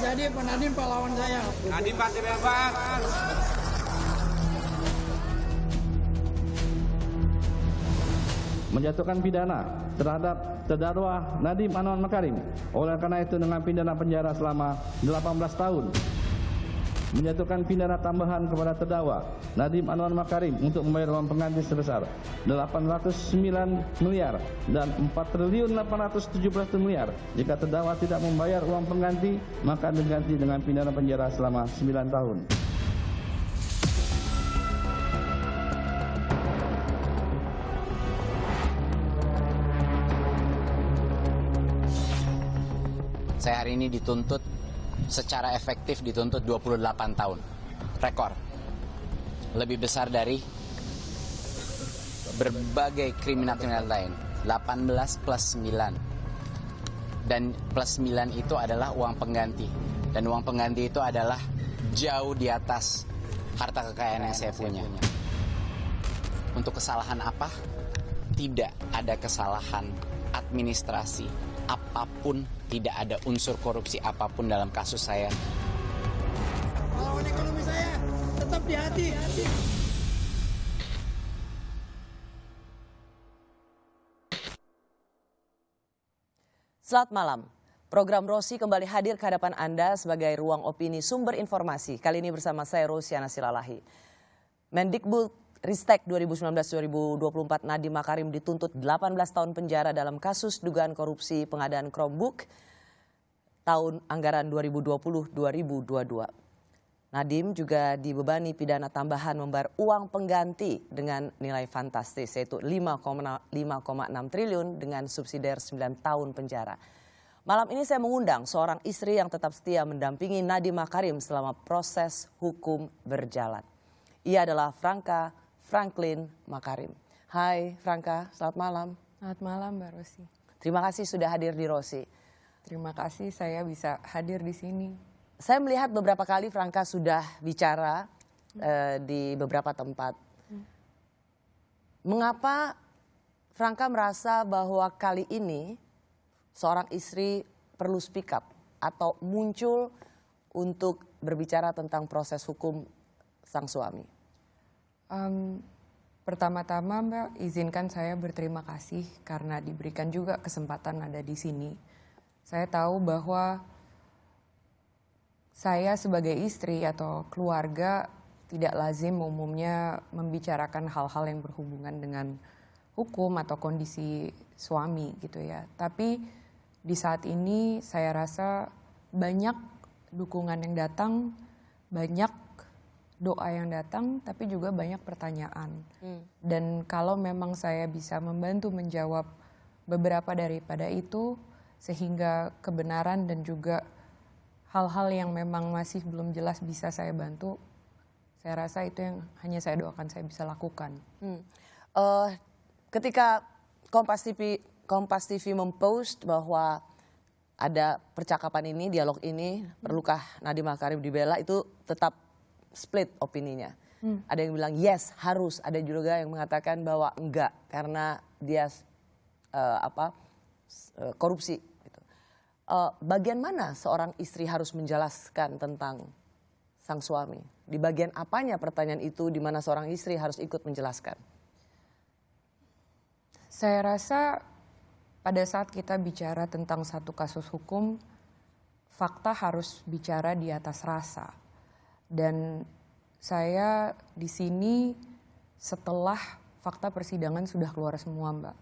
jadi Nadiem pahlawan saya. Nadiem pasti bebas. Menjatuhkan pidana terhadap terdakwa Nadiem Anwar Makarim. Oleh karena itu dengan pidana penjara selama 18 tahun. Menjatuhkan pidana tambahan kepada terdakwa Nadiem Anwar Makarim untuk membayar uang pengganti sebesar 809 miliar dan 4.817 miliar. Jika terdakwa tidak membayar uang pengganti, maka diganti dengan pidana penjara selama 9 tahun. Saya hari ini dituntut secara efektif dituntut 28 tahun. Rekor. Lebih besar dari berbagai kriminal-kriminal lain. 18 plus 9. Dan plus 9 itu adalah uang pengganti. Dan uang pengganti itu adalah jauh di atas harta kekayaan yang saya punya. Untuk kesalahan apa? Tidak ada kesalahan administrasi apapun, tidak ada unsur korupsi apapun dalam kasus saya. Pahlawan ekonomi saya tetap di hati. Selamat malam. Program Rosi kembali hadir ke hadapan Anda sebagai ruang opini sumber informasi. Kali ini bersama saya Rosiana Silalahi. Mendikbud Ristek 2019-2024 Nadiem Makarim dituntut 18 tahun penjara dalam kasus dugaan korupsi pengadaan Chromebook tahun anggaran 2020-2022. Nadiem juga dibebani pidana tambahan membayar uang pengganti dengan nilai fantastis yaitu 5,6 triliun dengan subsidiar 9 tahun penjara. Malam ini saya mengundang seorang istri yang tetap setia mendampingi Nadiem Makarim selama proses hukum berjalan. Ia adalah Franklin Makarim. Hai Franka, selamat malam. Selamat malam Mbak Rosi. Terima kasih sudah hadir di Rosi. Terima kasih saya bisa hadir di sini. Saya melihat beberapa kali Franka sudah bicara di beberapa tempat. Mengapa Franka merasa bahwa kali ini seorang istri perlu speak up atau muncul untuk berbicara tentang proses hukum sang suami? Pertama-tama Mbak, izinkan saya berterima kasih karena diberikan juga kesempatan ada di sini. Saya tahu bahwa saya sebagai istri atau keluarga tidak lazim umumnya membicarakan hal-hal yang berhubungan dengan hukum atau kondisi suami gitu ya. Tapi di saat ini saya rasa banyak dukungan yang datang, banyak doa yang datang, tapi juga banyak pertanyaan. Dan kalau memang saya bisa membantu menjawab beberapa daripada itu, sehingga kebenaran dan juga hal-hal yang memang masih belum jelas bisa saya bantu, saya rasa itu yang hanya saya doakan saya bisa lakukan. Ketika Kompas TV mempost bahwa ada percakapan ini, dialog ini, perlukah Nadiem Makarim dibela, itu tetap split opininya. Ada yang bilang yes harus, ada juga yang mengatakan bahwa enggak karena dia korupsi. Gitu. Bagian mana seorang istri harus menjelaskan tentang sang suami? Di bagian apanya pertanyaan itu di mana seorang istri harus ikut menjelaskan? Saya rasa pada saat kita bicara tentang satu kasus hukum, fakta harus bicara di atas rasa. Dan saya di sini setelah fakta persidangan sudah keluar semua Mbak.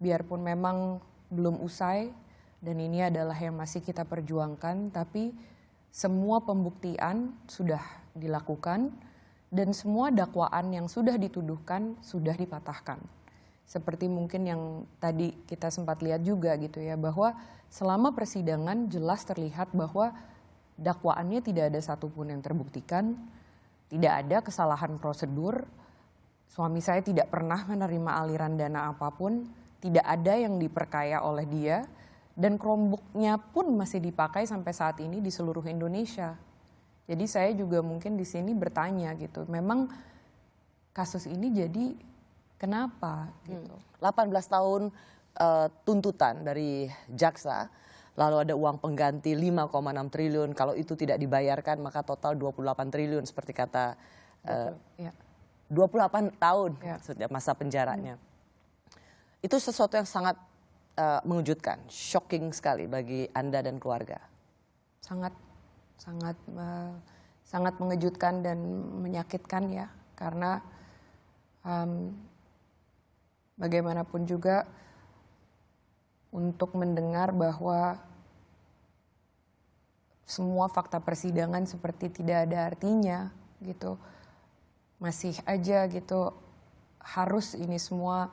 Biarpun memang belum usai dan ini adalah yang masih kita perjuangkan, tapi semua pembuktian sudah dilakukan dan semua dakwaan yang sudah dituduhkan sudah dipatahkan. Seperti mungkin yang tadi kita sempat lihat juga gitu ya, bahwa selama persidangan jelas terlihat bahwa dakwaannya tidak ada satupun yang terbuktikan, tidak ada kesalahan prosedur, suami saya tidak pernah menerima aliran dana apapun, tidak ada yang diperkaya oleh dia, dan Chromebook-nya pun masih dipakai sampai saat ini di seluruh Indonesia. Jadi saya juga mungkin di sini bertanya gitu, memang kasus ini jadi kenapa gitu? 18 tahun tuntutan dari jaksa, lalu ada uang pengganti 5,6 triliun, kalau itu tidak dibayarkan maka total 28 triliun seperti kata 28 tahun maksudnya masa penjaranya. Itu sesuatu yang sangat mengejutkan, shocking sekali bagi Anda dan keluarga. Sangat mengejutkan dan menyakitkan ya, karena bagaimanapun juga untuk mendengar bahwa semua fakta persidangan seperti tidak ada artinya gitu, masih aja gitu harus ini semua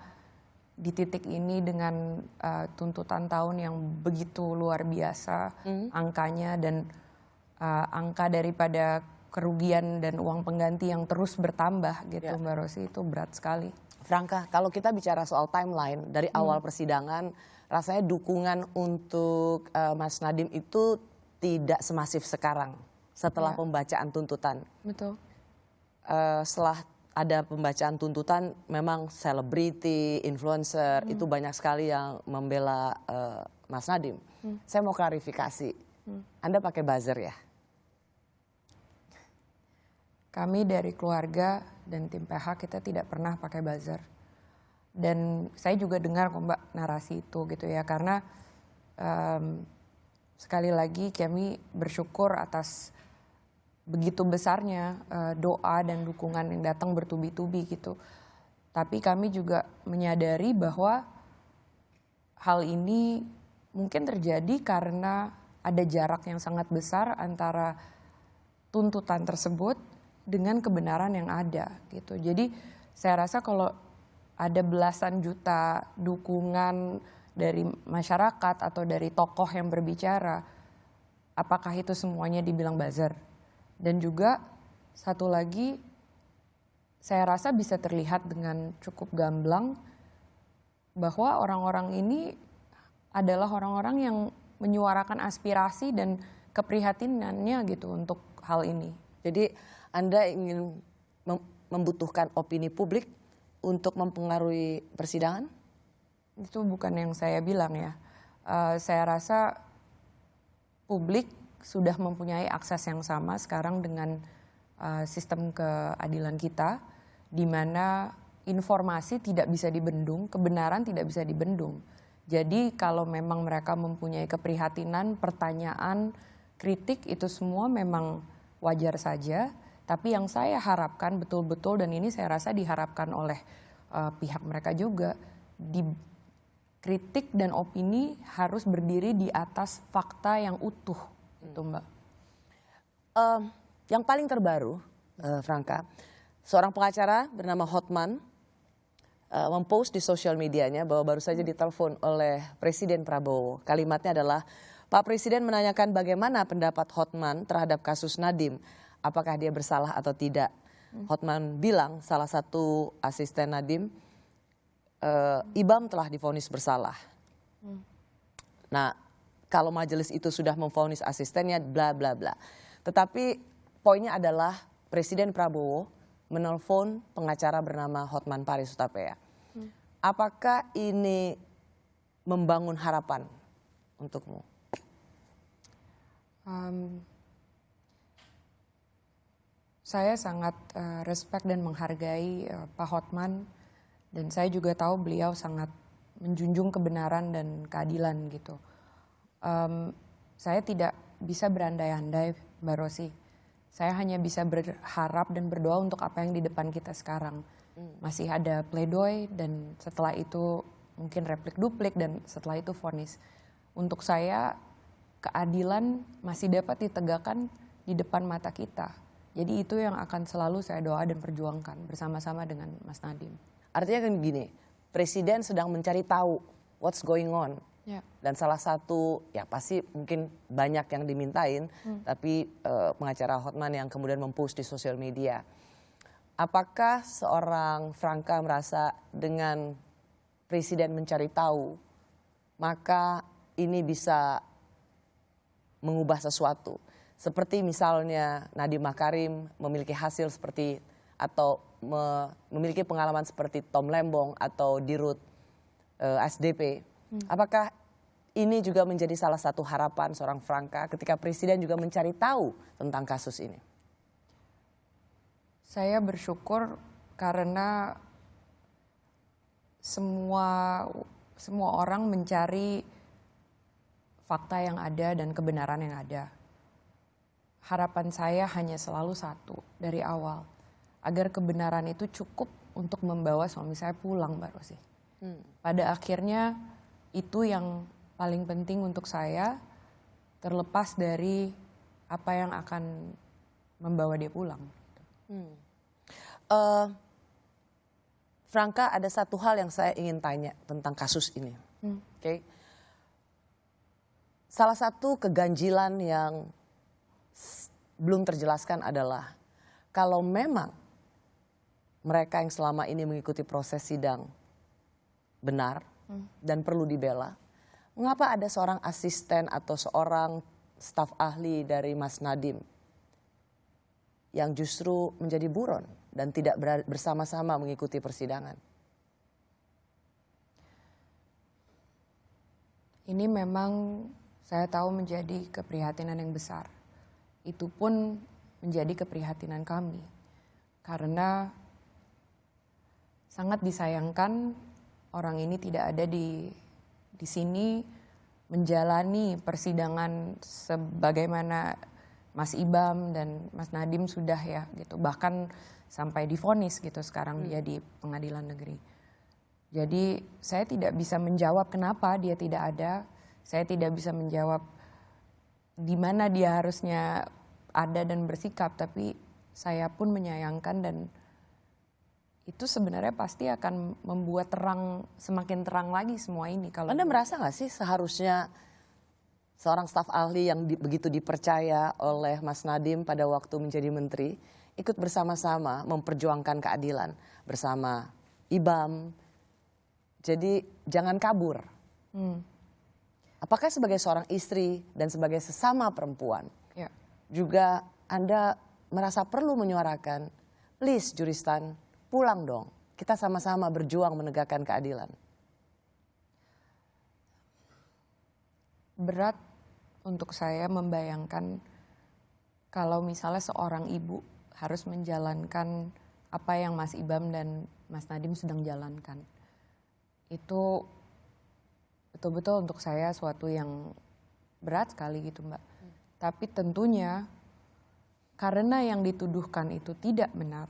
di titik ini dengan tuntutan tahun yang begitu luar biasa angkanya, dan angka daripada kerugian dan uang pengganti yang terus bertambah gitu, Mbak Rosi, itu berat sekali. Franka, kalau kita bicara soal timeline dari awal persidangan, rasanya dukungan untuk Mas Nadiem itu tidak semasif sekarang setelah pembacaan tuntutan. Betul. Setelah ada pembacaan tuntutan, memang selebriti, influencer itu banyak sekali yang membela Mas Nadiem. Saya mau klarifikasi, Anda pakai buzzer ya? Kami dari keluarga dan tim PH kita tidak pernah pakai buzzer. Dan saya juga dengar kok Mbak narasi itu gitu ya, karena sekali lagi kami bersyukur atas begitu besarnya doa dan dukungan yang datang bertubi-tubi gitu. Tapi kami juga menyadari bahwa hal ini mungkin terjadi karena ada jarak yang sangat besar antara tuntutan tersebut dengan kebenaran yang ada gitu. Jadi saya rasa kalau ada belasan juta dukungan dari masyarakat atau dari tokoh yang berbicara, apakah itu semuanya dibilang buzzer? Dan juga satu lagi, saya rasa bisa terlihat dengan cukup gamblang bahwa orang-orang ini adalah orang-orang yang menyuarakan aspirasi dan keprihatinannya gitu untuk hal ini. Jadi Anda ingin membutuhkan opini publik untuk mempengaruhi persidangan? Itu bukan yang saya bilang ya. Saya rasa publik sudah mempunyai akses yang sama sekarang dengan sistem keadilan kita, di mana informasi tidak bisa dibendung, kebenaran tidak bisa dibendung. Jadi kalau memang mereka mempunyai keprihatinan, pertanyaan, kritik, itu semua memang wajar saja. Tapi yang saya harapkan betul-betul, dan ini saya rasa diharapkan oleh pihak mereka juga, kritik dan opini harus berdiri di atas fakta yang utuh, itu Mbak. Yang paling terbaru, Franka, seorang pengacara bernama Hotman mempost di sosial medianya bahwa baru saja ditelepon oleh Presiden Prabowo. Kalimatnya adalah, Pak Presiden menanyakan bagaimana pendapat Hotman terhadap kasus Nadiem. Apakah dia bersalah atau tidak? Hotman bilang salah satu asisten Nadiem, Ibam telah divonis bersalah. Nah, kalau majelis itu sudah memvonis asistennya, bla bla bla. Tetapi poinnya adalah Presiden Prabowo menelpon pengacara bernama Hotman Paris Hutapea. Apakah ini membangun harapan untukmu? Saya sangat respect dan menghargai Pak Hotman, dan saya juga tahu beliau sangat menjunjung kebenaran dan keadilan gitu. Saya tidak bisa berandai-andai, Mbak Rosi. Saya hanya bisa berharap dan berdoa untuk apa yang di depan kita sekarang. Masih ada pledoi, dan setelah itu mungkin replik-duplik, dan setelah itu vonis. Untuk saya, keadilan masih dapat ditegakkan di depan mata kita. Jadi itu yang akan selalu saya doa dan perjuangkan bersama-sama dengan Mas Nadiem. Artinya kan gini, Presiden sedang mencari tahu what's going on. Ya. Dan salah satu, ya pasti mungkin banyak yang dimintain, tapi pengacara Hotman yang kemudian mempost di sosial media. Apakah seorang Franka merasa dengan Presiden mencari tahu, maka ini bisa mengubah sesuatu? Seperti misalnya Nadiem Makarim memiliki hasil seperti, atau memiliki pengalaman seperti Tom Lembong atau Dirut SDP. Apakah ini juga menjadi salah satu harapan seorang Franka ketika Presiden juga mencari tahu tentang kasus ini? Saya bersyukur karena semua orang mencari fakta yang ada dan kebenaran yang ada. Harapan saya hanya selalu satu dari awal, agar kebenaran itu cukup untuk membawa suami saya pulang, Mbak Rosi. Pada akhirnya itu yang paling penting untuk saya, terlepas dari apa yang akan membawa dia pulang. Franka, ada satu hal yang saya ingin tanya tentang kasus ini. Oke. Salah satu keganjilan yang belum terjelaskan adalah kalau memang mereka yang selama ini mengikuti proses sidang benar dan perlu dibela, mengapa ada seorang asisten atau seorang staf ahli dari Mas Nadiem yang justru menjadi buron dan tidak bersama-sama mengikuti persidangan? Ini memang saya tahu menjadi keprihatinan yang besar. Itu pun menjadi keprihatinan kami. Karena sangat disayangkan orang ini tidak ada di sini menjalani persidangan sebagaimana Mas Ibam dan Mas Nadiem sudah ya gitu. Bahkan sampai divonis gitu sekarang dia di pengadilan negeri. Jadi saya tidak bisa menjawab kenapa dia tidak ada. Saya tidak bisa menjawab di mana dia harusnya ada dan bersikap, tapi saya pun menyayangkan dan itu sebenarnya pasti akan membuat semakin terang lagi semua ini. Kalau Anda merasa nggak sih seharusnya seorang staf ahli yang begitu dipercaya oleh Mas Nadiem pada waktu menjadi menteri ikut bersama-sama memperjuangkan keadilan bersama Ibam? Jadi jangan kabur. Apakah sebagai seorang istri dan sebagai sesama perempuan juga Anda merasa perlu menyuarakan, please Juristan, pulang dong. Kita sama-sama berjuang menegakkan keadilan. berat untuk saya membayangkan kalau misalnya seorang ibu harus menjalankan apa yang Mas Ibam dan Mas Nadiem sedang jalankan. Itu betul-betul untuk saya suatu yang berat sekali gitu, Mbak. Tapi tentunya karena yang dituduhkan itu tidak benar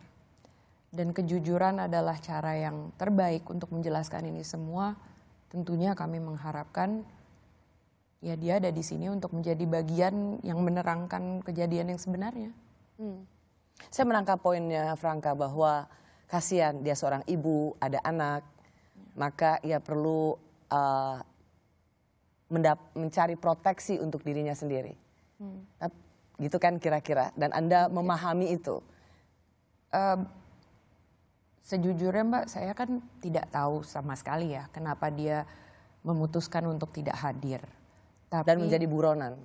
dan kejujuran adalah cara yang terbaik untuk menjelaskan ini semua, tentunya kami mengharapkan ya dia ada di sini untuk menjadi bagian yang menerangkan kejadian yang sebenarnya. Saya menangkap poinnya Franka bahwa kasihan dia seorang ibu, ada anak, maka ia perlu mencari proteksi untuk dirinya sendiri. Gitu kan kira-kira, dan Anda memahami itu? Sejujurnya Mbak, saya kan tidak tahu sama sekali ya kenapa dia memutuskan untuk tidak hadir. Dan menjadi buronan.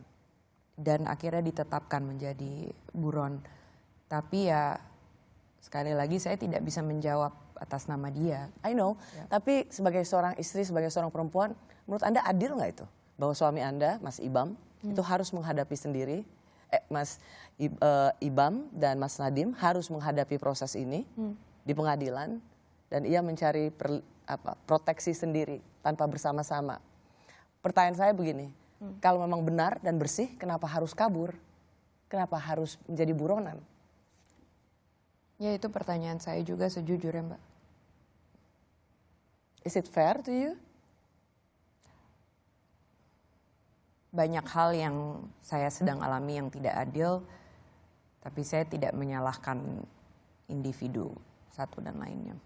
Dan akhirnya ditetapkan menjadi buron. Tapi ya sekali lagi saya tidak bisa menjawab atas nama dia. I know, tapi sebagai seorang istri, sebagai seorang perempuan, menurut Anda adil nggak itu? Bahwa suami Anda, Mas Ibam, itu harus menghadapi sendiri, Ibam dan Mas Nadiem harus menghadapi proses ini di pengadilan, dan ia mencari proteksi sendiri tanpa bersama-sama. Pertanyaan saya begini, kalau memang benar dan bersih, kenapa harus kabur? Kenapa harus menjadi buronan? Ya itu pertanyaan saya juga sejujurnya Mbak. Is it fair to you? Banyak hal yang saya sedang alami yang tidak adil, tapi saya tidak menyalahkan individu satu dan lainnya.